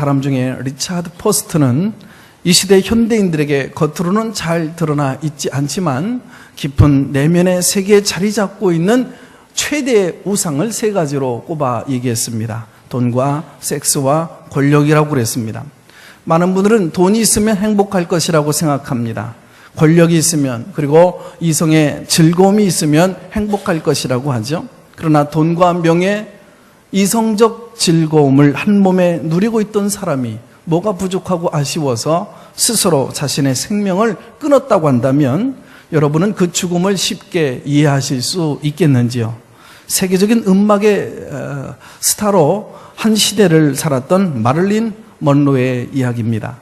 사람 중에 리차드 포스트는 이 시대 현대인들에게 겉으로는 잘 드러나 있지 않지만 깊은 내면의 세계에 자리 잡고 있는 최대의 우상을 세 가지로 꼽아 얘기했습니다. 돈과 섹스와 권력이라고 그랬습니다. 많은 분들은 돈이 있으면 행복할 것이라고 생각합니다. 권력이 있으면, 그리고 이성의 즐거움이 있으면 행복할 것이라고 하죠. 그러나 돈과 명예, 이성적 즐거움을 한 몸에 누리고 있던 사람이 뭐가 부족하고 아쉬워서 스스로 자신의 생명을 끊었다고 한다면 여러분은 그 죽음을 쉽게 이해하실 수 있겠는지요? 세계적인 음악의 스타로 한 시대를 살았던 마릴린 먼로의 이야기입니다.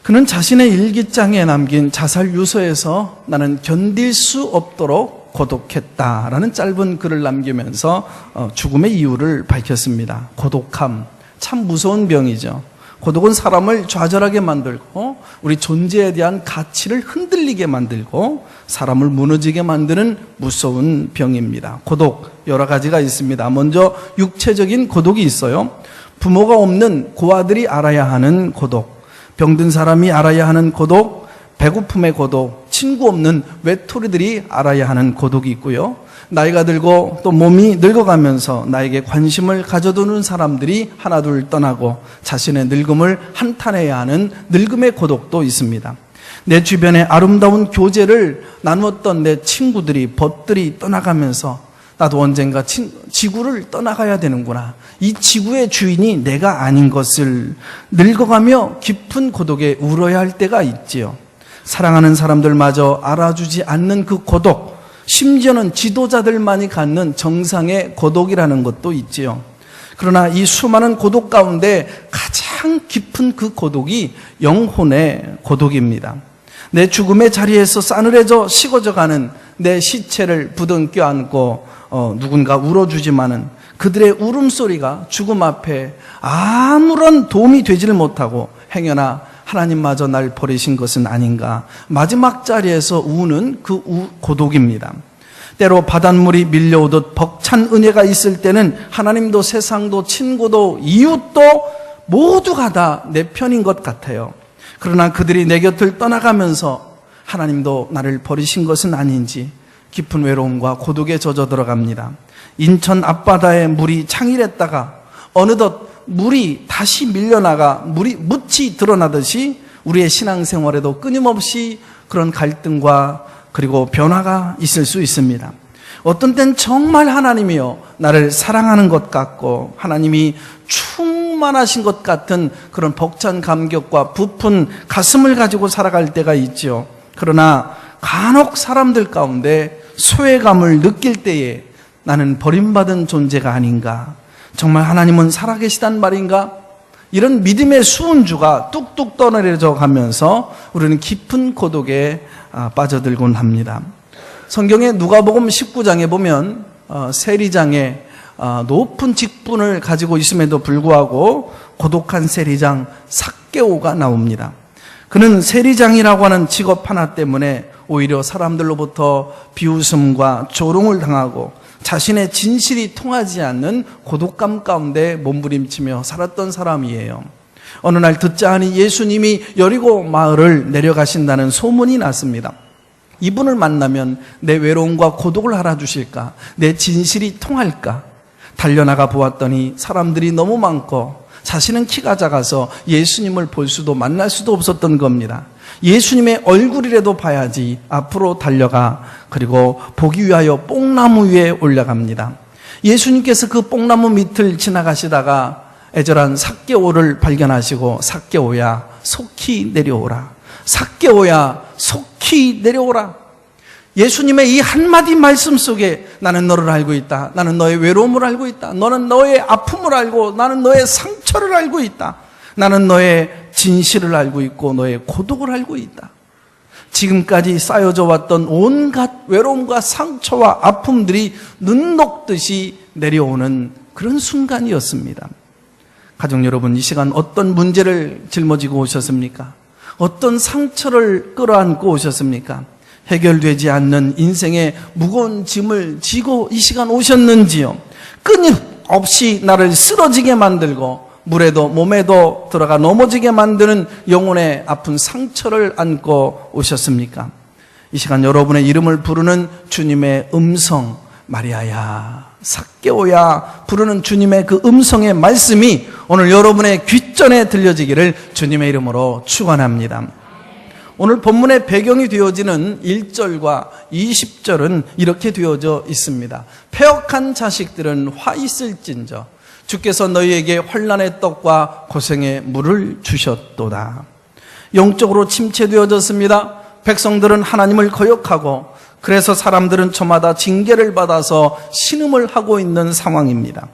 그는 자신의 일기장에 남긴 자살 유서에서 나는 견딜 수 없도록 고독했다라는 짧은 글을 남기면서 죽음의 이유를 밝혔습니다. 고독함, 참 무서운 병이죠. 고독은 사람을 좌절하게 만들고 우리 존재에 대한 가치를 흔들리게 만들고 사람을 무너지게 만드는 무서운 병입니다. 고독 여러 가지가 있습니다. 먼저 육체적인 고독이 있어요. 부모가 없는 고아들이 알아야 하는 고독, 병든 사람이 알아야 하는 고독, 배고픔의 고독, 친구 없는 외톨이들이 알아야 하는 고독이 있고요. 나이가 들고 또 몸이 늙어가면서 나에게 관심을 가져두는 사람들이 하나둘 떠나고 자신의 늙음을 한탄해야 하는 늙음의 고독도 있습니다. 내 주변에 아름다운 교제를 나누었던 내 친구들이, 벗들이 떠나가면서 나도 언젠가 지구를 떠나가야 되는구나. 이 지구의 주인이 내가 아닌 것을 늙어가며 깊은 고독에 울어야 할 때가 있지요. 사랑하는 사람들마저 알아주지 않는 그 고독, 심지어는 지도자들만이 갖는 정상의 고독이라는 것도 있지요. 그러나 이 수많은 고독 가운데 가장 깊은 그 고독이 영혼의 고독입니다. 내 죽음의 자리에서 싸늘해져 식어져가는 내 시체를 부둥켜 안고 누군가 울어주지만은 그들의 울음소리가 죽음 앞에 아무런 도움이 되지를 못하고 행여나 하나님마저 날 버리신 것은 아닌가, 마지막 자리에서 우는 그 고독입니다. 때로 바닷물이 밀려오듯 벅찬 은혜가 있을 때는 하나님도 세상도 친구도 이웃도 모두가 다 내 편인 것 같아요. 그러나 그들이 내 곁을 떠나가면서 하나님도 나를 버리신 것은 아닌지 깊은 외로움과 고독에 젖어 들어갑니다. 인천 앞바다에 물이 창일했다가 어느덧 물이 다시 밀려나가 묻이 드러나듯이 우리의 신앙생활에도 끊임없이 그런 갈등과 그리고 변화가 있을 수 있습니다. 어떤 땐 정말 하나님이요 나를 사랑하는 것 같고 하나님이 충만하신 것 같은 그런 벅찬 감격과 부푼 가슴을 가지고 살아갈 때가 있죠. 그러나 간혹 사람들 가운데 소외감을 느낄 때에 나는 버림받은 존재가 아닌가, 정말 하나님은 살아계시단 말인가, 이런 믿음의 수은주가 뚝뚝 떠내려져 가면서 우리는 깊은 고독에 빠져들곤 합니다. 성경의 누가복음 19장에 보면 세리장에 높은 직분을 가지고 있음에도 불구하고 고독한 세리장 삭개오가 나옵니다. 그는 세리장이라고 하는 직업 하나 때문에 오히려 사람들로부터 비웃음과 조롱을 당하고 자신의 진실이 통하지 않는 고독감 가운데 몸부림치며 살았던 사람이에요. 어느 날 듣자 하니 예수님이 여리고 마을을 내려가신다는 소문이 났습니다. 이분을 만나면 내 외로움과 고독을 알아주실까? 내 진실이 통할까? 달려나가 보았더니 사람들이 너무 많고 자신은 키가 작아서 예수님을 볼 수도 만날 수도 없었던 겁니다. 예수님의 얼굴이라도 봐야지 앞으로 달려가 그리고 보기 위하여 뽕나무 위에 올라갑니다. 예수님께서 그 뽕나무 밑을 지나가시다가 애절한 삭개오를 발견하시고 삭개오야 속히 내려오라, 삭개오야 속히 내려오라. 예수님의 이 한마디 말씀 속에 나는 너를 알고 있다, 나는 너의 외로움을 알고 있다, 너는 너의 아픔을 알고 나는 너의 상처를 알고 있다, 나는 너의 진실을 알고 있고 너의 고독을 알고 있다. 지금까지 쌓여져 왔던 온갖 외로움과 상처와 아픔들이 눈 녹듯이 내려오는 그런 순간이었습니다. 가족 여러분, 이 시간 어떤 문제를 짊어지고 오셨습니까? 어떤 상처를 끌어안고 오셨습니까? 해결되지 않는 인생의 무거운 짐을 지고 이 시간 오셨는지요? 끊임없이 나를 쓰러지게 만들고 물에도 몸에도 들어가 넘어지게 만드는 영혼의 아픈 상처를 안고 오셨습니까? 이 시간 여러분의 이름을 부르는 주님의 음성, 마리아야, 삭개오야 부르는 주님의 그 음성의 말씀이 오늘 여러분의 귓전에 들려지기를 주님의 이름으로 축원합니다. 오늘 본문의 배경이 되어지는 1절과 20절은 이렇게 되어져 있습니다. 패역한 자식들은 화 있을진저 주께서 너희에게 환난의 떡과 고생의 물을 주셨도다. 영적으로 침체되어졌습니다. 백성들은 하나님을 거역하고 그래서 사람들은 저마다 징계를 받아서 신음을 하고 있는 상황입니다.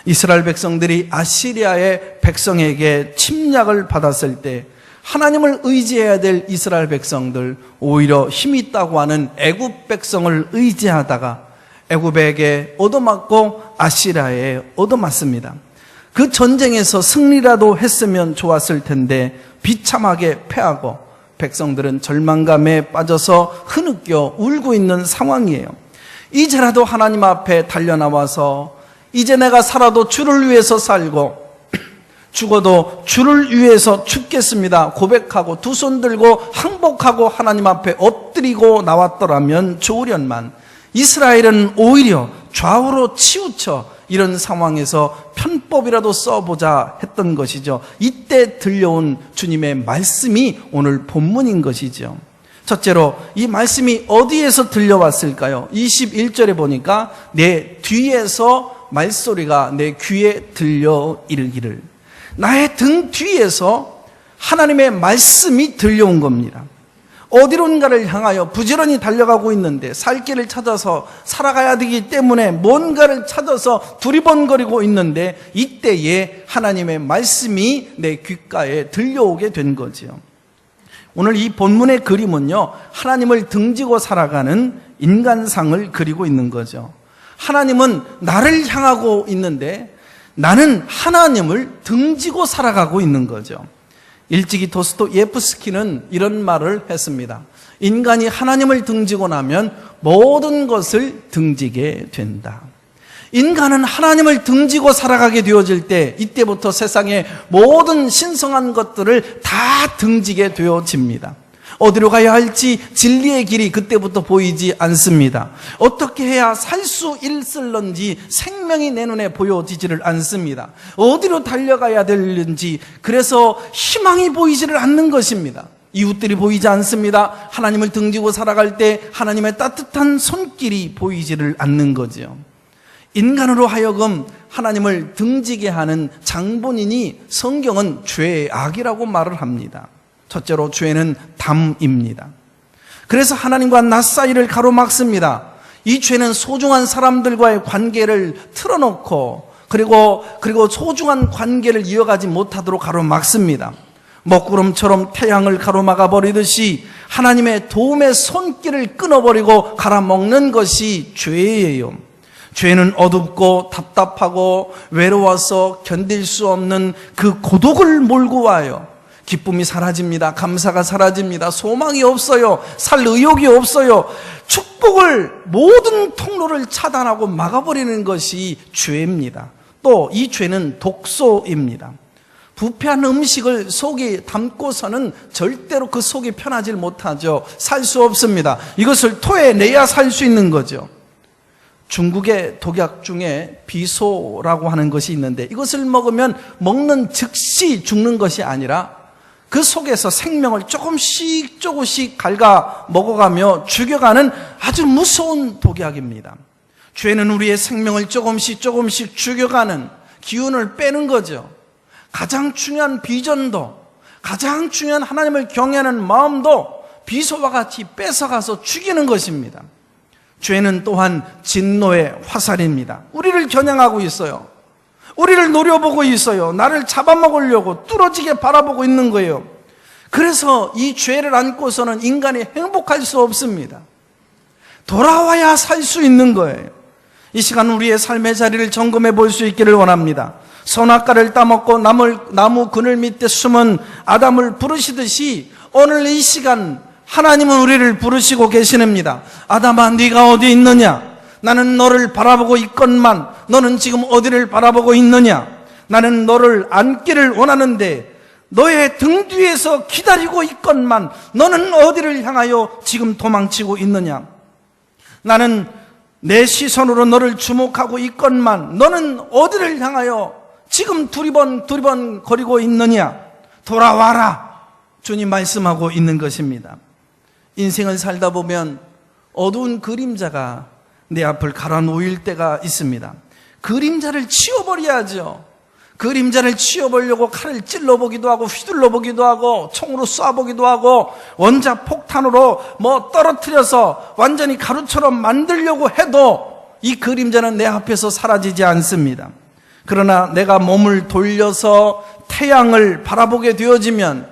이스라엘 백성들이 아시리아의 백성에게 침략을 받았을 때 하나님을 의지해야 될 이스라엘 백성들, 오히려 힘이 있다고 하는 애굽 백성을 의지하다가 애굽에게 얻어맞고 아시리아에 얻어맞습니다. 그 전쟁에서 승리라도 했으면 좋았을 텐데 비참하게 패하고 백성들은 절망감에 빠져서 흐느껴 울고 있는 상황이에요. 이제라도 하나님 앞에 달려나와서 이제 내가 살아도 주를 위해서 살고 죽어도 주를 위해서 죽겠습니다 고백하고 두 손 들고 항복하고 하나님 앞에 엎드리고 나왔더라면 좋으련만 이스라엘은 오히려 좌우로 치우쳐 이런 상황에서 편법이라도 써보자 했던 것이죠. 이때 들려온 주님의 말씀이 오늘 본문인 것이죠. 첫째로 이 말씀이 어디에서 들려왔을까요? 21절에 보니까 내 뒤에서 말소리가 내 귀에 들려 이르기를, 나의 등 뒤에서 하나님의 말씀이 들려온 겁니다. 어디론가를 향하여 부지런히 달려가고 있는데 살 길을 찾아서 살아가야 되기 때문에 뭔가를 찾아서 두리번거리고 있는데 이때에 하나님의 말씀이 내 귓가에 들려오게 된 거지요. 오늘 이 본문의 그림은요, 하나님을 등지고 살아가는 인간상을 그리고 있는 거죠. 하나님은 나를 향하고 있는데 나는 하나님을 등지고 살아가고 있는 거죠. 일찍이 도스토예프스키는 이런 말을 했습니다. 인간이 하나님을 등지고 나면 모든 것을 등지게 된다. 인간은 하나님을 등지고 살아가게 되어질 때 이때부터 세상의 모든 신성한 것들을 다 등지게 되어집니다. 어디로 가야 할지 진리의 길이 그때부터 보이지 않습니다. 어떻게 해야 살 수 있을런지 생명이 내 눈에 보여지지를 않습니다. 어디로 달려가야 되는지 그래서 희망이 보이지를 않는 것입니다. 이웃들이 보이지 않습니다. 하나님을 등지고 살아갈 때 하나님의 따뜻한 손길이 보이지를 않는 거죠. 인간으로 하여금 하나님을 등지게 하는 장본인이 성경은 죄악이라고 말을 합니다. 첫째로 죄는 담입니다. 그래서 하나님과 나 사이를 가로막습니다. 이 죄는 소중한 사람들과의 관계를 틀어놓고 그리고 소중한 관계를 이어가지 못하도록 가로막습니다. 먹구름처럼 태양을 가로막아 버리듯이 하나님의 도움의 손길을 끊어버리고 갈아먹는 것이 죄예요. 죄는 어둡고 답답하고 외로워서 견딜 수 없는 그 고독을 몰고 와요. 기쁨이 사라집니다. 감사가 사라집니다. 소망이 없어요. 살 의욕이 없어요. 축복을 모든 통로를 차단하고 막아버리는 것이 죄입니다. 또 이 죄는 독소입니다. 부패한 음식을 속에 담고서는 절대로 그 속이 편하지 못하죠. 살 수 없습니다. 이것을 토해내야 살 수 있는 거죠. 중국의 독약 중에 비소라고 하는 것이 있는데 이것을 먹으면 먹는 즉시 죽는 것이 아니라 그 속에서 생명을 조금씩 갉아 먹어가며 죽여가는 아주 무서운 독약입니다. 죄는 우리의 생명을 조금씩 죽여가는 기운을 빼는 거죠. 가장 중요한 비전도, 가장 중요한 하나님을 경외하는 마음도 비소와 같이 뺏어가서 죽이는 것입니다. 죄는 또한 진노의 화살입니다. 우리를 겨냥하고 있어요. 우리를 노려보고 있어요. 나를 잡아먹으려고 뚫어지게 바라보고 있는 거예요. 그래서 이 죄를 안고서는 인간이 행복할 수 없습니다. 돌아와야 살 수 있는 거예요. 이 시간 우리의 삶의 자리를 점검해 볼 수 있기를 원합니다. 선악과를 따먹고 나무 그늘 밑에 숨은 아담을 부르시듯이 오늘 이 시간 하나님은 우리를 부르시고 계시랍니다. 아담아, 네가 어디 있느냐? 나는 너를 바라보고 있건만 너는 지금 어디를 바라보고 있느냐? 나는 너를 안기를 원하는데 너의 등 뒤에서 기다리고 있건만 너는 어디를 향하여 지금 도망치고 있느냐? 나는 내 시선으로 너를 주목하고 있건만 너는 어디를 향하여 지금 두리번 거리고 있느냐? 돌아와라. 주님 말씀하고 있는 것입니다. 인생을 살다 보면 어두운 그림자가 내 앞을 갈아놓일 때가 있습니다. 그림자를 치워버려야죠. 그림자를 치워보려고 칼을 찔러보기도 하고 휘둘러보기도 하고 총으로 쏴보기도 하고 원자폭탄으로 떨어뜨려서 완전히 가루처럼 만들려고 해도 이 그림자는 내 앞에서 사라지지 않습니다. 그러나 내가 몸을 돌려서 태양을 바라보게 되어지면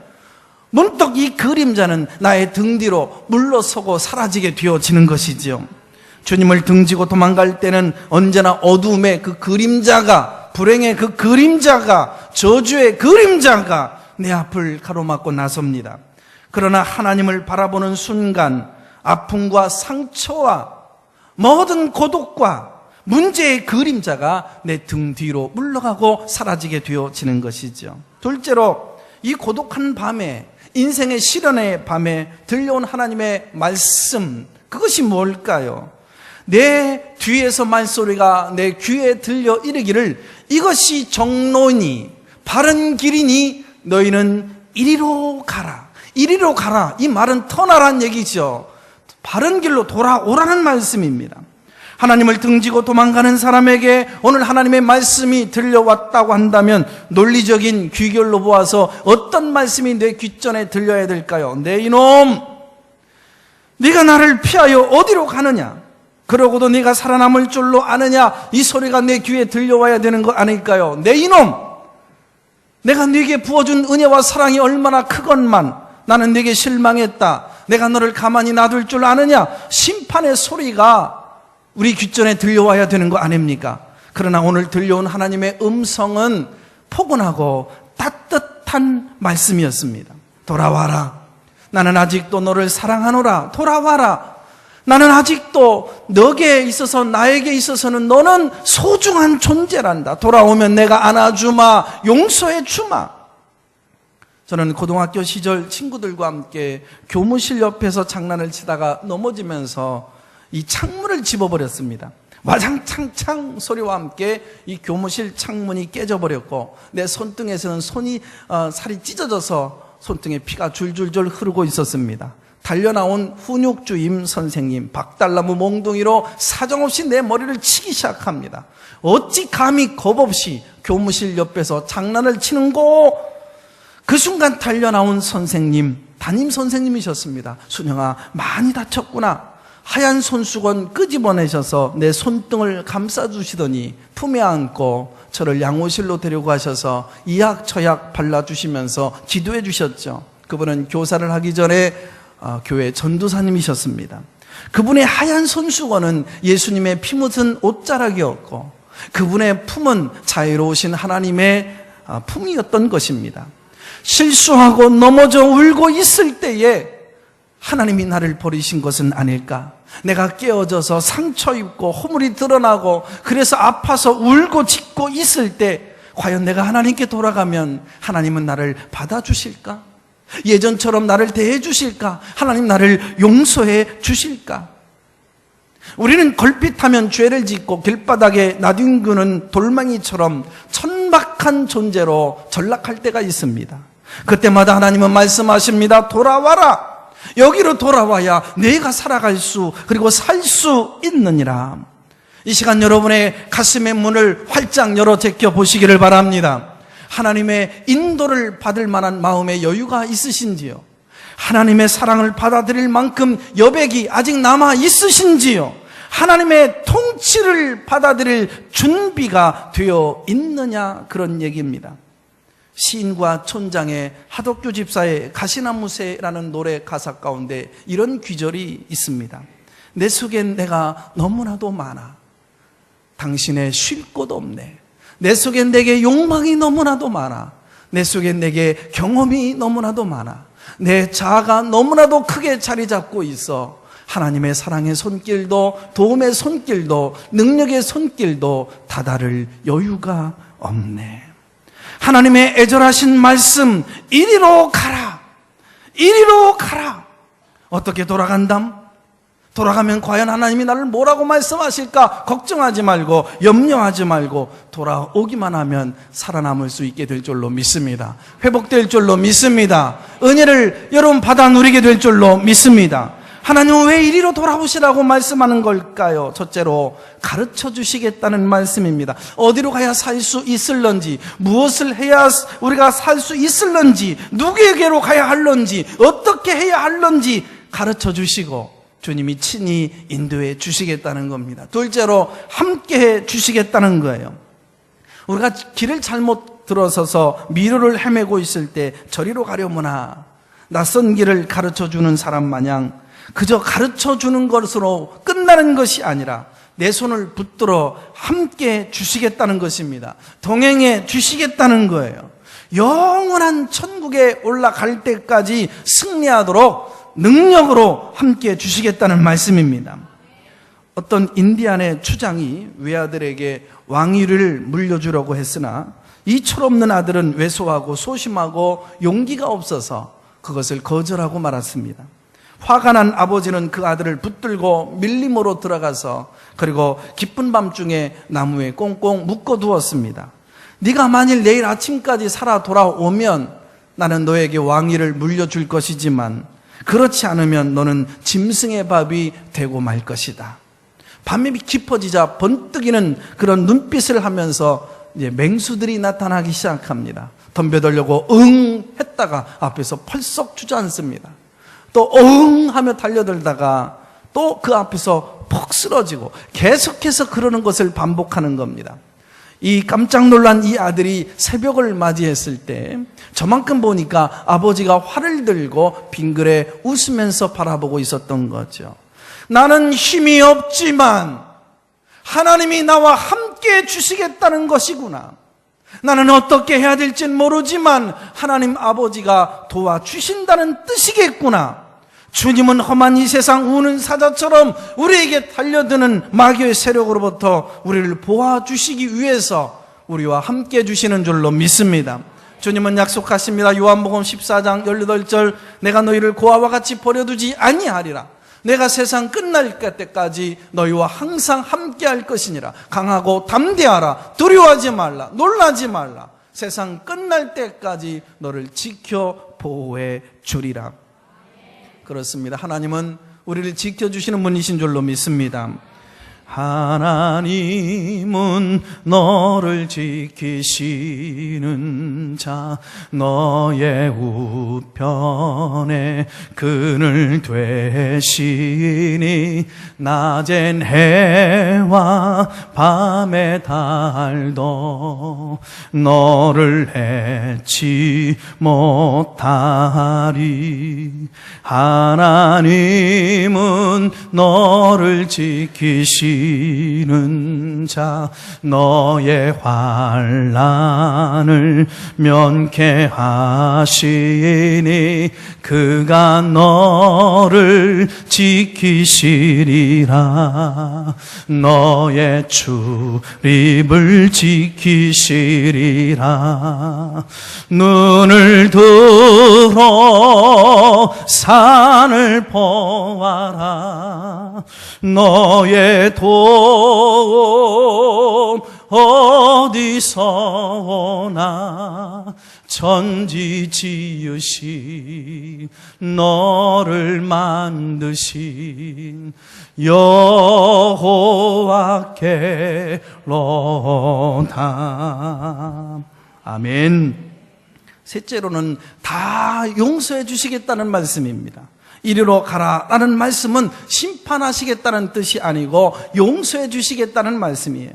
문득 이 그림자는 나의 등 뒤로 물러서고 사라지게 되어지는 것이지요. 주님을 등지고 도망갈 때는 언제나 어두움의 그 그림자가, 불행의 그 그림자가, 저주의 그림자가 내 앞을 가로막고 나섭니다. 그러나 하나님을 바라보는 순간 아픔과 상처와 모든 고독과 문제의 그림자가 내 등 뒤로 물러가고 사라지게 되어지는 것이죠. 둘째로 이 고독한 밤에, 인생의 시련의 밤에 들려온 하나님의 말씀, 그것이 뭘까요? 내 뒤에서 말소리가 내 귀에 들려 이르기를 이것이 정로니 바른 길이니 너희는 이리로 가라. 이리로 가라. 이 말은 터나란 얘기죠. 바른 길로 돌아오라는 말씀입니다. 하나님을 등지고 도망가는 사람에게 오늘 하나님의 말씀이 들려왔다고 한다면 논리적인 귀결로 보아서 어떤 말씀이 내 귓전에 들려야 될까요? 내 이놈, 네가 나를 피하여 어디로 가느냐? 그러고도 네가 살아남을 줄로 아느냐? 이 소리가 내 귀에 들려와야 되는 거 아닐까요? 내 이놈, 내가 네게 부어준 은혜와 사랑이 얼마나 크건만 나는 네게 실망했다. 내가 너를 가만히 놔둘 줄 아느냐? 심판의 소리가 우리 귓전에 들려와야 되는 거 아닙니까? 그러나 오늘 들려온 하나님의 음성은 포근하고 따뜻한 말씀이었습니다. 돌아와라. 나는 아직도 너를 사랑하노라. 돌아와라. 나는 아직도 너에게 있어서, 나에게 있어서는 너는 소중한 존재란다. 돌아오면 내가 안아주마, 용서해 주마. 저는 고등학교 시절 친구들과 함께 교무실 옆에서 장난을 치다가 넘어지면서 이 창문을 집어버렸습니다. 와장창창 소리와 함께 이 교무실 창문이 깨져버렸고 내 손등에서는 살이 찢어져서 손등에 피가 줄줄줄 흐르고 있었습니다. 달려나온 훈육주임 선생님 박달나무 몽둥이로 사정없이 내 머리를 치기 시작합니다. 어찌 감히 겁없이 교무실 옆에서 장난을 치는고? 그 순간 달려나온 선생님, 담임 선생님이셨습니다. 순영아, 많이 다쳤구나. 하얀 손수건 끄집어내셔서 내 손등을 감싸주시더니 품에 안고 저를 양호실로 데려가셔서 이약 저약 발라주시면서 기도해 주셨죠. 그분은 교사를 하기 전에 교회 전도사님이셨습니다. 그분의 하얀 손수건은 예수님의 피 묻은 옷자락이었고 그분의 품은 자유로우신 하나님의 품이었던 것입니다. 실수하고 넘어져 울고 있을 때에 하나님이 나를 버리신 것은 아닐까? 내가 깨어져서 상처 입고 허물이 드러나고 그래서 아파서 울고 짖고 있을 때 과연 내가 하나님께 돌아가면 하나님은 나를 받아주실까? 예전처럼 나를 대해 주실까? 하나님 나를 용서해 주실까? 우리는 걸핏하면 죄를 짓고 길바닥에 나뒹구는 돌멩이처럼 천박한 존재로 전락할 때가 있습니다. 그때마다 하나님은 말씀하십니다. 돌아와라. 여기로 돌아와야 내가 살아갈 수 그리고 살 수 있느니라. 이 시간 여러분의 가슴의 문을 활짝 열어 제껴 보시기를 바랍니다. 하나님의 인도를 받을 만한 마음의 여유가 있으신지요? 하나님의 사랑을 받아들일 만큼 여백이 아직 남아 있으신지요? 하나님의 통치를 받아들일 준비가 되어 있느냐, 그런 얘기입니다. 시인과 촌장의 하덕규 집사의 가시나무새라는 노래 가사 가운데 이런 귀절이 있습니다. 내 속엔 내가 너무나도 많아. 당신의 쉴 곳 없네. 내 속엔 내게 욕망이 너무나도 많아. 내 속엔 내게 경험이 너무나도 많아. 내 자아가 너무나도 크게 자리 잡고 있어. 하나님의 사랑의 손길도 도움의 손길도 능력의 손길도 다다를 여유가 없네. 하나님의 애절하신 말씀, 이리로 가라. 이리로 가라. 어떻게 돌아간담? 돌아가면 과연 하나님이 나를 뭐라고 말씀하실까? 걱정하지 말고, 염려하지 말고 돌아오기만 하면 살아남을 수 있게 될 줄로 믿습니다. 회복될 줄로 믿습니다. 은혜를 여러분 받아 누리게 될 줄로 믿습니다. 하나님은 왜 이리로 돌아오시라고 말씀하는 걸까요? 첫째로 가르쳐 주시겠다는 말씀입니다. 어디로 가야 살 수 있을런지, 무엇을 해야 우리가 살 수 있을런지, 누구에게로 가야 할런지, 어떻게 해야 할런지 가르쳐 주시고 주님이 친히 인도해 주시겠다는 겁니다. 둘째로 함께해 주시겠다는 거예요. 우리가 길을 잘못 들어서서 미로를 헤매고 있을 때 저리로 가려무나 낯선 길을 가르쳐주는 사람 마냥 그저 가르쳐주는 것으로 끝나는 것이 아니라 내 손을 붙들어 함께 주시겠다는 것입니다. 동행해 주시겠다는 거예요. 영원한 천국에 올라갈 때까지 승리하도록 능력으로 함께 주시겠다는 말씀입니다. 어떤 인디안의 추장이 외아들에게 왕위를 물려주려고 했으나 이 철없는 아들은 왜소하고 소심하고 용기가 없어서 그것을 거절하고 말았습니다. 화가 난 아버지는 그 아들을 붙들고 밀림으로 들어가서 그리고 깊은 밤중에 나무에 꽁꽁 묶어두었습니다. 네가 만일 내일 아침까지 살아 돌아오면 나는 너에게 왕위를 물려줄 것이지만 그렇지 않으면 너는 짐승의 밥이 되고 말 것이다. 밤이 깊어지자 번뜩이는 그런 눈빛을 하면서 이제 맹수들이 나타나기 시작합니다. 덤벼들려고 응 했다가 앞에서 펄썩 주저앉습니다. 또 하며 달려들다가 또 그 앞에서 퍽 쓰러지고 계속해서 그러는 것을 반복하는 겁니다. 이 깜짝 놀란 이 아들이 새벽을 맞이했을 때 저만큼 보니까 아버지가 활을 들고 빙그레 웃으면서 바라보고 있었던 거죠. 나는 힘이 없지만 하나님이 나와 함께 주시겠다는 것이구나. 나는 어떻게 해야 될지는 모르지만 하나님 아버지가 도와주신다는 뜻이겠구나. 주님은 험한 이 세상 우는 사자처럼 우리에게 달려드는 마귀의 세력으로부터 우리를 보아주시기 위해서 우리와 함께 해주시는 줄로 믿습니다. 주님은 약속하십니다. 요한복음 14장 18절 내가 너희를 고아와 같이 버려두지 아니하리라. 내가 세상 끝날 때까지 너희와 항상 함께할 것이니라. 강하고 담대하라. 두려워하지 말라. 놀라지 말라. 세상 끝날 때까지 너를 지켜 보호해 주리라. 그렇습니다. 하나님은 우리를 지켜주시는 분이신 줄로 믿습니다. 하나님은 너를 지키시는 자 너의 우편에 그늘 되시니 낮엔 해와 밤의 달도 너를 해치 못하리. 하나님은 너를 지키시는 자 너의 환난을 면케하시니 그가 너를 지키시리라. 너의 출입을 지키시리라. 눈을 들어 산을 보아라. 너의 도움 어디서 오나. 천지 지으신 너를 만드신 여호와께로다. 아멘. 셋째로는 다 용서해 주시겠다는 말씀입니다. 이리로 가라라는 말씀은 심판하시겠다는 뜻이 아니고 용서해 주시겠다는 말씀이에요.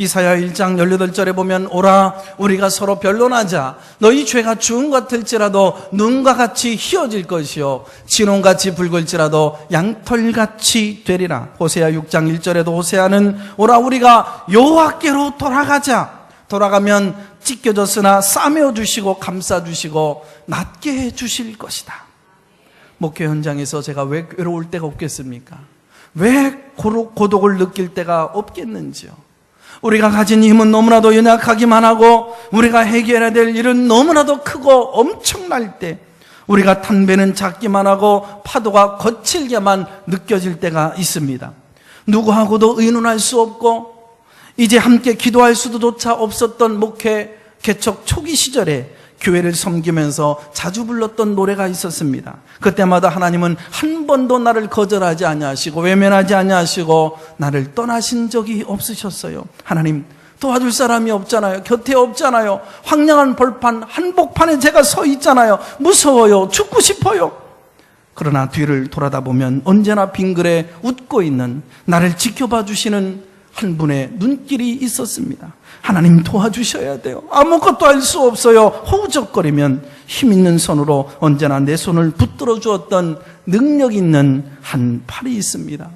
이사야 1장 18절에 보면 오라 우리가 서로 변론하자. 너희 죄가 주홍 같을지라도 눈과 같이 희어질 것이요 진홍같이 붉을지라도 양털같이 되리라. 호세아 6장 1절에도 호세아는 오라 우리가 여호와께로 돌아가자. 돌아가면 찢겨졌으나 싸매어 주시고 감싸 주시고 낫게 해 주실 것이다. 목회 현장에서 제가 왜 외로울 때가 없겠습니까? 왜 고독을 느낄 때가 없겠는지요? 우리가 가진 힘은 너무나도 연약하기만 하고 우리가 해결해야 될 일은 너무나도 크고 엄청날 때, 우리가 탄 배는 작기만 하고 파도가 거칠게만 느껴질 때가 있습니다. 누구하고도 의논할 수 없고 이제 함께 기도할 수도조차 없었던 목회 개척 초기 시절에 교회를 섬기면서 자주 불렀던 노래가 있었습니다. 그때마다 하나님은 한 번도 나를 거절하지 아니하시고 외면하지 아니하시고 나를 떠나신 적이 없으셨어요. 하나님, 도와줄 사람이 없잖아요. 곁에 없잖아요. 황량한 벌판, 한복판에 제가 서 있잖아요. 무서워요. 죽고 싶어요. 그러나 뒤를 돌아다 보면 언제나 빙그레 웃고 있는, 나를 지켜봐 주시는 한 분의 눈길이 있었습니다. 하나님, 도와주셔야 돼요. 아무것도 할 수 없어요. 허우적거리면 힘 있는 손으로 언제나 내 손을 붙들어 주었던 능력 있는 한 팔이 있습니다.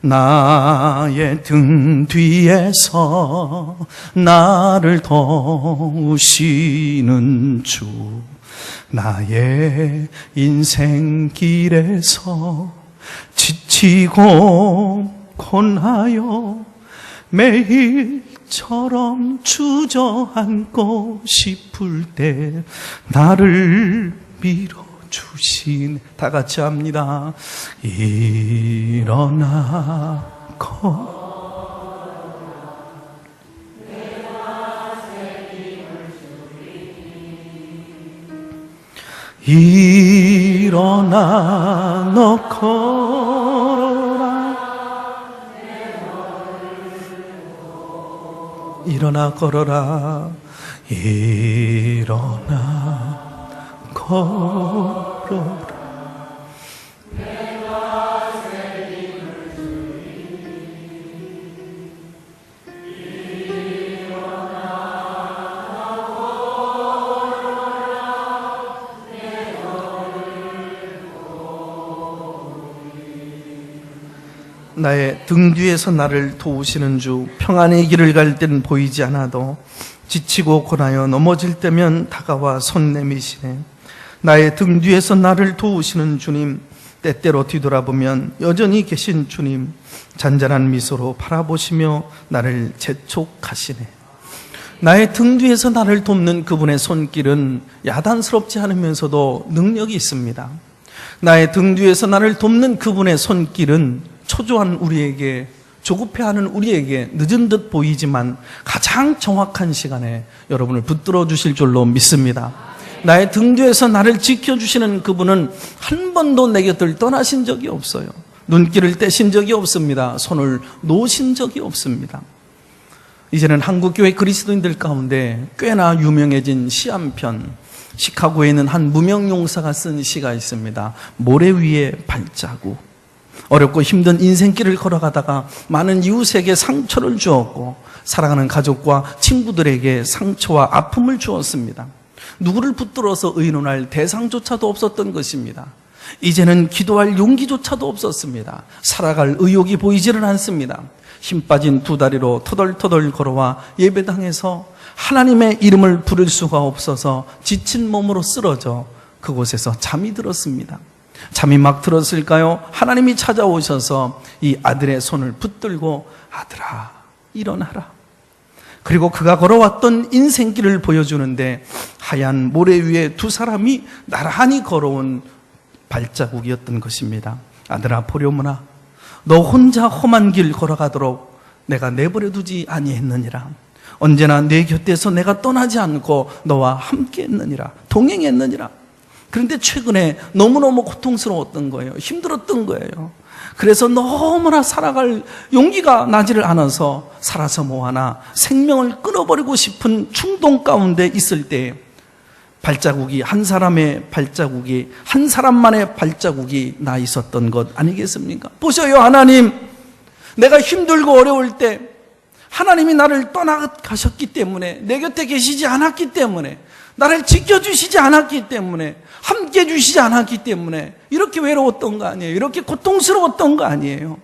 나의 등 뒤에서 나를 도우시는 주, 나의 인생길에서 지치고 고나요 매일처럼 주저앉고 싶을 때 나를 밀어주신, 다 같이 합니다. 일어나 일어나 너 걸어라, 일어나 걸어라, 일어나 걸어라. 나의 등 뒤에서 나를 도우시는 주, 평안의 길을 갈 때는 보이지 않아도 지치고 고나여 넘어질 때면 다가와 손 내미시네. 나의 등 뒤에서 나를 도우시는 주님, 때때로 뒤돌아보면 여전히 계신 주님, 잔잔한 미소로 바라보시며 나를 재촉하시네. 나의 등 뒤에서 나를 돕는 그분의 손길은 야단스럽지 않으면서도 능력이 있습니다. 나의 등 뒤에서 나를 돕는 그분의 손길은 초조한 우리에게, 조급해하는 우리에게 늦은 듯 보이지만 가장 정확한 시간에 여러분을 붙들어 주실 줄로 믿습니다. 나의 등 뒤에서 나를 지켜주시는 그분은 한 번도 내 곁을 떠나신 적이 없어요. 눈길을 떼신 적이 없습니다. 손을 놓으신 적이 없습니다. 이제는 한국교회 그리스도인들 가운데 꽤나 유명해진 시 한 편, 시카고에 있는 한 무명용사가 쓴 시가 있습니다. 모래 위에 발자국. 어렵고 힘든 인생길을 걸어가다가 많은 이웃에게 상처를 주었고 사랑하는 가족과 친구들에게 상처와 아픔을 주었습니다. 누구를 붙들어서 의논할 대상조차도 없었던 것입니다. 이제는 기도할 용기조차도 없었습니다. 살아갈 의욕이 보이지는 않습니다. 힘 빠진 두 다리로 터덜터덜 걸어와 예배당에서 하나님의 이름을 부를 수가 없어서 지친 몸으로 쓰러져 그곳에서 잠이 들었습니다. 잠이 막 들었을까요? 하나님이 찾아오셔서 이 아들의 손을 붙들고 아들아 일어나라. 그리고 그가 걸어왔던 인생길을 보여주는데 하얀 모래 위에 두 사람이 나란히 걸어온 발자국이었던 것입니다. 아들아 보려무나 너 혼자 험한 길 걸어가도록 내가 내버려 두지 아니했느니라. 언제나 내 곁에서 내가 떠나지 않고 너와 함께 했느니라. 동행했느니라. 그런데 최근에 너무너무 고통스러웠던 거예요. 힘들었던 거예요. 그래서 너무나 살아갈 용기가 나지를 않아서 살아서 뭐하나 생명을 끊어버리고 싶은 충동 가운데 있을 때 발자국이, 한 사람의 발자국이, 한 사람만의 발자국이 나 있었던 것 아니겠습니까? 보셔요, 하나님. 내가 힘들고 어려울 때 하나님이 나를 떠나가셨기 때문에, 내 곁에 계시지 않았기 때문에, 나를 지켜주시지 않았기 때문에, 함께 해주시지 않았기 때문에 이렇게 외로웠던 거 아니에요? 이렇게 고통스러웠던 거 아니에요?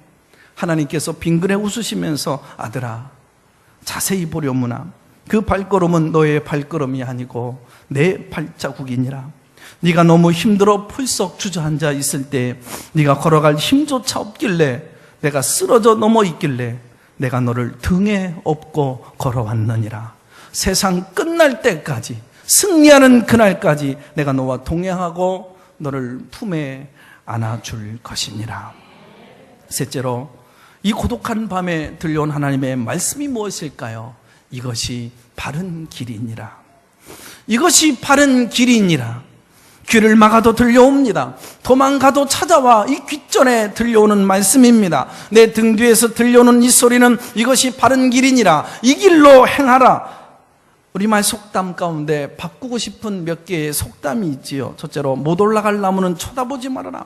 하나님께서 빙그레 웃으시면서 아들아 자세히 보려무나 그 발걸음은 너의 발걸음이 아니고 내 발자국이니라. 네가 너무 힘들어 풀썩 주저앉아 있을 때, 네가 걸어갈 힘조차 없길래, 내가 쓰러져 넘어 있길래 내가 너를 등에 업고 걸어왔느니라. 세상 끝날 때까지, 승리하는 그날까지 내가 너와 동행하고 너를 품에 안아줄 것이니라. 셋째로, 이 고독한 밤에 들려온 하나님의 말씀이 무엇일까요? 이것이 바른 길이니라. 이것이 바른 길이니라. 귀를 막아도 들려옵니다. 도망가도 찾아와 이 귓전에 들려오는 말씀입니다. 내 등 뒤에서 들려오는 이 소리는 이것이 바른 길이니라. 이 길로 행하라. 우리말 속담 가운데 바꾸고 싶은 몇 개의 속담이 있지요. 첫째로, 못 올라갈 나무는 쳐다보지 말아라.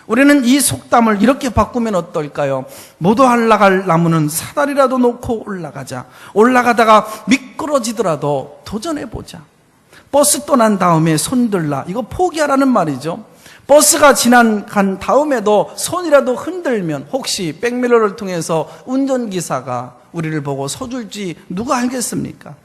우리는 이 속담을 이렇게 바꾸면 어떨까요? 못 올라갈 나무는 사다리라도 놓고 올라가자. 올라가다가 미끄러지더라도 도전해보자. 버스 떠난 다음에 손들라. 이거 포기하라는 말이죠. 버스가 간 다음에도 손이라도 흔들면 혹시 백미러를 통해서 운전기사가 우리를 보고 서줄지 누가 알겠습니까?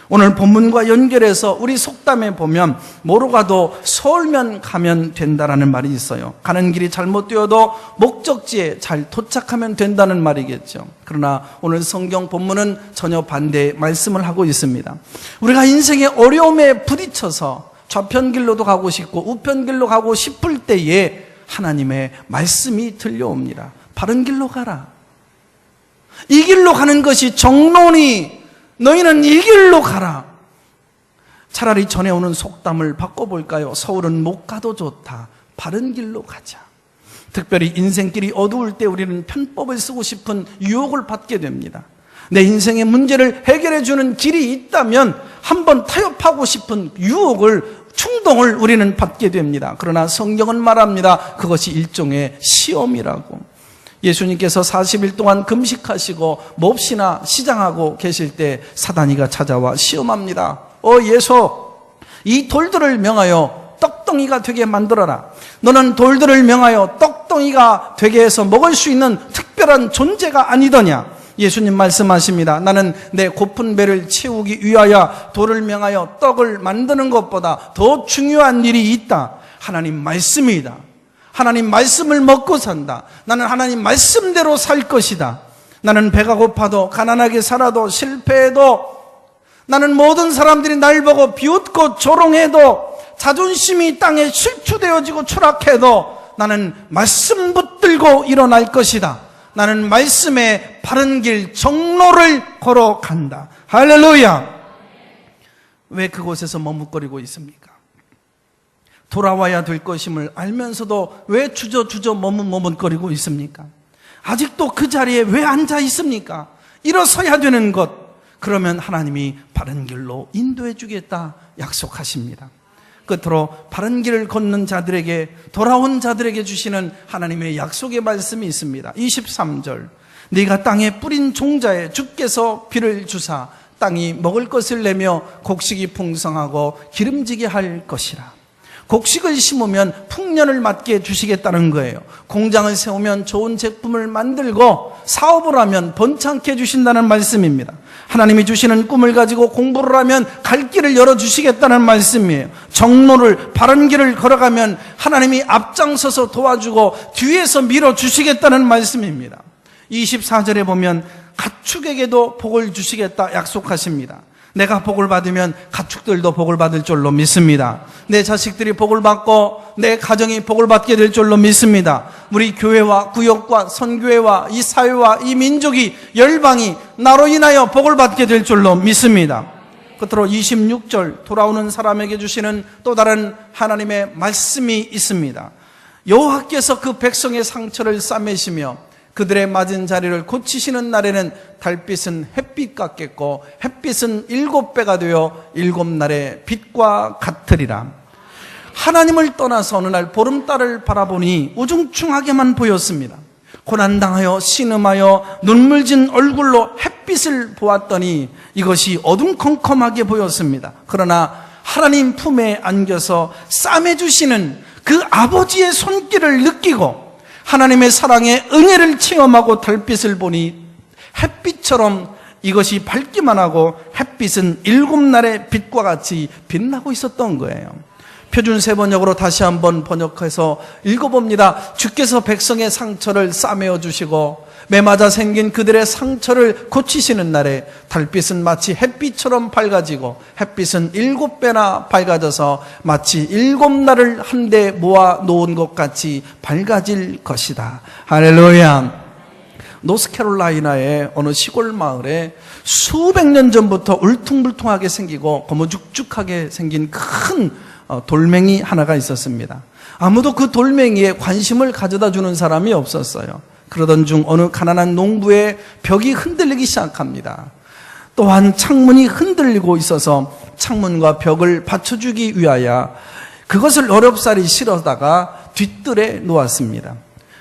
오늘 본문과 연결해서 우리 속담에 보면 모로 가도 서울면 가면 된다라는 말이 있어요. 가는 길이 잘못되어도 목적지에 잘 도착하면 된다는 말이겠죠. 그러나 오늘 성경 본문은 전혀 반대의 말씀을 하고 있습니다. 우리가 인생의 어려움에 부딪혀서 좌편길로도 가고 싶고 우편길로 가고 싶을 때에 하나님의 말씀이 들려옵니다. 바른 길로 가라. 이 길로 가는 것이 정론이 너희는 이 길로 가라. 차라리 전해오는 속담을 바꿔볼까요? 서울은 못 가도 좋다. 바른 길로 가자. 특별히 인생길이 어두울 때 우리는 편법을 쓰고 싶은 유혹을 받게 됩니다. 내 인생의 문제를 해결해주는 길이 있다면 한번 타협하고 싶은 충동을 우리는 받게 됩니다. 그러나 성경은 말합니다. 그것이 일종의 시험이라고. 예수님께서 40일 동안 금식하시고 몹시나 시장하고 계실 때 사단이가 찾아와 시험합니다. 예수, 이 돌들을 명하여 떡덩이가 되게 만들어라. 너는 돌들을 명하여 떡덩이가 되게 해서 먹을 수 있는 특별한 존재가 아니더냐. 예수님 말씀하십니다. 나는 내 고픈 배를 채우기 위하여 돌을 명하여 떡을 만드는 것보다 더 중요한 일이 있다. 하나님 말씀이다. 하나님 말씀을 먹고 산다. 나는 하나님 말씀대로 살 것이다. 나는 배가 고파도 가난하게 살아도 실패해도 나는 모든 사람들이 날 보고 비웃고 조롱해도 자존심이 땅에 실추되어지고 추락해도 나는 말씀 붙들고 일어날 것이다. 나는 말씀의 바른 길 정로를 걸어간다. 할렐루야. 왜 그곳에서 머뭇거리고 있습니까? 돌아와야 될 것임을 알면서도 왜 주저주저 머뭇거리고 있습니까? 아직도 그 자리에 왜 앉아 있습니까? 일어서야 되는 것. 그러면 하나님이 바른 길로 인도해 주겠다 약속하십니다. 끝으로 바른 길을 걷는 자들에게, 돌아온 자들에게 주시는 하나님의 약속의 말씀이 있습니다. 23절, 네가 땅에 뿌린 종자에 주께서 비를 주사 땅이 먹을 것을 내며 곡식이 풍성하고 기름지게 할 것이라. 곡식을 심으면 풍년을 맞게 주시겠다는 거예요. 공장을 세우면 좋은 제품을 만들고 사업을 하면 번창케 해주신다는 말씀입니다. 하나님이 주시는 꿈을 가지고 공부를 하면 갈 길을 열어주시겠다는 말씀이에요. 정로를, 바른 길을 걸어가면 하나님이 앞장서서 도와주고 뒤에서 밀어주시겠다는 말씀입니다. 24절에 보면 가축에게도 복을 주시겠다 약속하십니다. 내가 복을 받으면 가축들도 복을 받을 줄로 믿습니다. 내 자식들이 복을 받고 내 가정이 복을 받게 될 줄로 믿습니다. 우리 교회와 구역과 선교회와 이 사회와 이 민족이, 열방이 나로 인하여 복을 받게 될 줄로 믿습니다. 끝으로 26절, 돌아오는 사람에게 주시는 또 다른 하나님의 말씀이 있습니다. 여호와께서 그 백성의 상처를 싸매시며 그들의 맞은 자리를 고치시는 날에는 달빛은 햇빛 같겠고 햇빛은 7배가 되어 7날의 빛과 같으리라. 하나님을 떠나서 어느 날 보름달을 바라보니 우중충하게만 보였습니다. 고난당하여 신음하여 눈물진 얼굴로 햇빛을 보았더니 이것이 어둠컴컴하게 보였습니다. 그러나 하나님 품에 안겨서 싸매주시는 그 아버지의 손길을 느끼고 하나님의 사랑의 은혜를 체험하고 달빛을 보니 햇빛처럼 이것이 밝기만 하고 햇빛은 7날의 빛과 같이 빛나고 있었던 거예요. 표준 세번역으로 다시 한번 번역해서 읽어봅니다. 주께서 백성의 상처를 싸매어 주시고 매맞아 생긴 그들의 상처를 고치시는 날에 달빛은 마치 햇빛처럼 밝아지고 햇빛은 7배나 밝아져서 마치 7날을 한데 모아 놓은 것 같이 밝아질 것이다. 할렐루야. 노스캐롤라이나의 어느 시골 마을에 수백 년 전부터 울퉁불퉁하게 생기고 거무죽죽하게 생긴 큰 돌멩이 하나가 있었습니다. 아무도 그 돌멩이에 관심을 가져다 주는 사람이 없었어요. 그러던 중 어느 가난한 농부의 벽이 흔들리기 시작합니다. 또한 창문이 흔들리고 있어서 창문과 벽을 받쳐주기 위하여 그것을 어렵사리 실어다가 뒷뜰에 놓았습니다.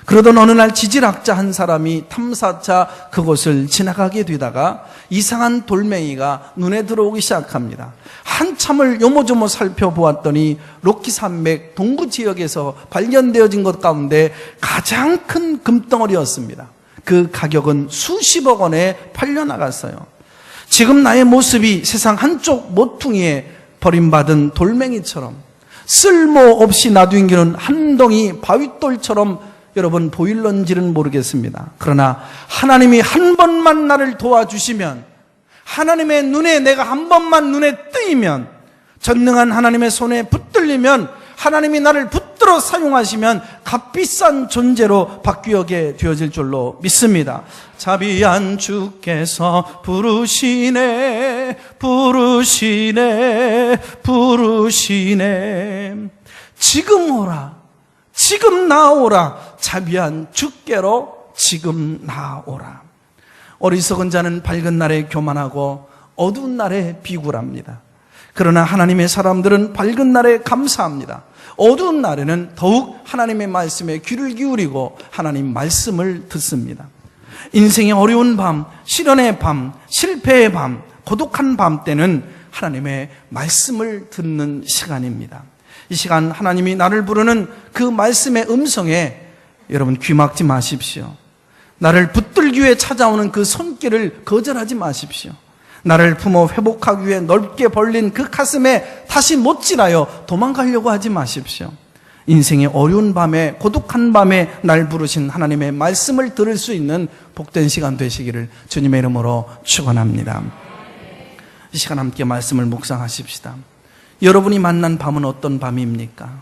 그러던 어느 날 지질학자 한 사람이 탐사차 그곳을 지나가게 되다가 이상한 돌멩이가 눈에 들어오기 시작합니다. 한참을 요모조모 살펴보았더니 로키 산맥 동부 지역에서 발견되어진 것 가운데 가장 큰 금덩어리였습니다. 그 가격은 수십억 원에 팔려나갔어요. 지금 나의 모습이 세상 한쪽 모퉁이에 버림받은 돌멩이처럼 쓸모없이 놔둔 한 덩이 바윗돌처럼 여러분 보일런지는 모르겠습니다. 그러나 하나님이 한 번만 나를 도와주시면, 하나님의 눈에 내가 한 번만 눈에 뜨이면, 전능한 하나님의 손에 붙들리면, 하나님이 나를 붙들어 사용하시면 값비싼 존재로 바뀌게 되어질 줄로 믿습니다. 자비한 주께서 부르시네 부르시네 부르시네. 지금 오라, 지금 나오라. 자비한 주께로 지금 나오라. 어리석은 자는 밝은 날에 교만하고 어두운 날에 비굴합니다. 그러나 하나님의 사람들은 밝은 날에 감사합니다. 어두운 날에는 더욱 하나님의 말씀에 귀를 기울이고 하나님 말씀을 듣습니다. 인생의 어려운 밤, 시련의 밤, 실패의 밤, 고독한 밤 때는 하나님의 말씀을 듣는 시간입니다. 이 시간 하나님이 나를 부르는 그 말씀의 음성에 여러분 귀 막지 마십시오. 나를 붙들기 위해 찾아오는 그 손길을 거절하지 마십시오. 나를 품어 회복하기 위해 넓게 벌린 그 가슴에 다시 못질하여 도망가려고 하지 마십시오. 인생의 어려운 밤에, 고독한 밤에 날 부르신 하나님의 말씀을 들을 수 있는 복된 시간 되시기를 주님의 이름으로 축원합니다. 이 시간 함께 말씀을 묵상하십시다. 여러분이 만난 밤은 어떤 밤입니까?